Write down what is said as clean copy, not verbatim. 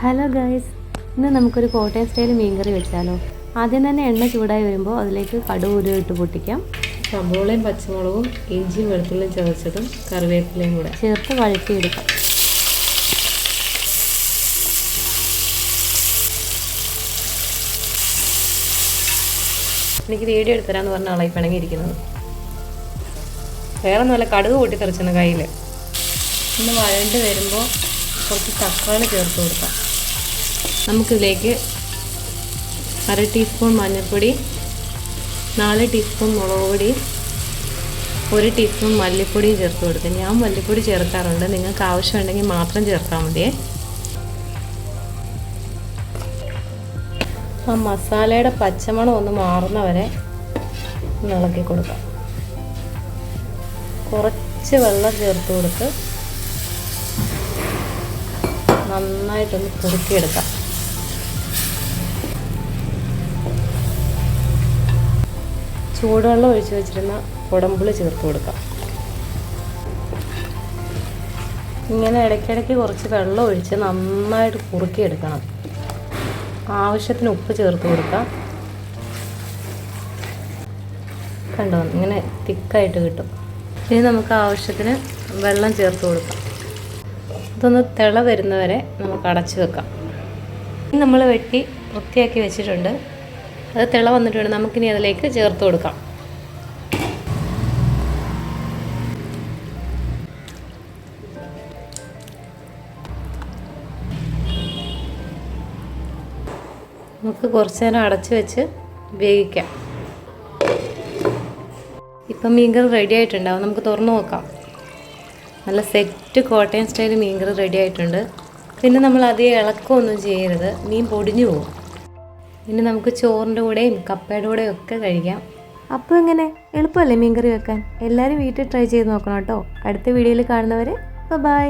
Hello guys, ഇന്ന് നമുക്കൊരു Kottayam style മീൻകറി വെച്ചാലോ. ആദ്യം തന്നെ എണ്ണ ചൂടായി വരുമ്പോൾ അതിലേക്ക് കടുക് ഇട്ട് പൊട്ടിക്കാം. സവോളയും പച്ചമുളകും ഇഞ്ചിയും വെളുത്തുള്ളിയും ചതച്ചതും കറിവേപ്പിലയും കൂടെ ചേർത്ത് വഴറ്റിയെടുക്കാം. എനിക്ക് വീഡിയോ എടുത്തരാന്ന് പറഞ്ഞ ആളായി പിണങ്ങിയിരിക്കുന്നത്. വേറെ നല്ല കടുക് പൊട്ടിത്തെറിച്ചെന്ന് കയ്യിൽ. ഒന്ന് വഴണ്ട് വരുമ്പോൾ കുറച്ച് തക്കാളി ചേർത്ത് കൊടുക്കാം. നമുക്കിതിലേക്ക് 1/2 ടീസ്പൂൺ മഞ്ഞൾപ്പൊടി, 4 ടീസ്പൂൺ മുളക് പൊടി, 1 ടീസ്പൂൺ മല്ലിപ്പൊടിയും ചേർത്ത് കൊടുക്കാം. ഞാൻ മല്ലിപ്പൊടി ചേർക്കാറുണ്ട്, നിങ്ങൾക്ക് ആവശ്യമുണ്ടെങ്കിൽ മാത്രം ചേർത്താൽ മതിയേ. ആ മസാലയുടെ പച്ചമണം ഒന്ന് മാറുന്നവരെ ഇളക്കി കൊടുക്കാം. കുറച്ച് വെള്ളം ചേർത്ത് കൊടുത്ത് നന്നായിട്ടൊന്ന് കുറുക്കിയെടുക്കാം. ചൂടുവെള്ളം ഒഴിച്ച് വെച്ചിരുന്ന കുടംപുളി ചേർത്ത് കൊടുക്കാം. ഇങ്ങനെ ഇടയ്ക്കിടയ്ക്ക് കുറച്ച് വെള്ളം ഒഴിച്ച് നന്നായിട്ട് കുറുക്കിയെടുക്കണം. ആവശ്യത്തിന് ഉപ്പ് ചേർത്ത് കൊടുക്കാം. കണ്ടോ, ഇങ്ങനെ തിക്കായിട്ട് കിട്ടും. ഇനി നമുക്ക് ആവശ്യത്തിന് വെള്ളം ചേർത്ത് കൊടുക്കാം. ഇതൊന്ന് തിള വരുന്നവരെ നമുക്ക് അടച്ച് വെക്കാം. ഇനി നമ്മൾ വെട്ടി വൃത്തിയാക്കി വെച്ചിട്ടുണ്ട്. അത് തിള വന്നിട്ടുണ്ട്. നമുക്കിനി അതിലേക്ക് ചേർത്ത് കൊടുക്കാം. നമുക്ക് കുറച്ച് നേരം അടച്ച് വെച്ച് വേവിക്കാം. ഇപ്പം മീൻകറി റെഡി ആയിട്ടുണ്ടാവും. നമുക്ക് തുറന്ന് നോക്കാം. നല്ല സെറ്റ് കോട്ടയം സ്റ്റൈൽ മീൻകറി റെഡി ആയിട്ടുണ്ട്. പിന്നെ നമ്മൾ അധികം ഇളക്കമൊന്നും ചെയ്യരുത്, മീൻ പൊടിഞ്ഞു പോകും. പിന്നെ നമുക്ക് ചോറിൻ്റെ കൂടെയും കപ്പയുടെ കൂടെയും ഒക്കെ കഴിക്കാം. അപ്പോൾ എങ്ങനെ എളുപ്പമല്ലേ മീൻകറി വെക്കാൻ? എല്ലാവരും വീട്ടിൽ ട്രൈ ചെയ്ത് നോക്കണം കേട്ടോ. അടുത്ത വീഡിയോയിൽ കാണുന്നവരെ ബൈ.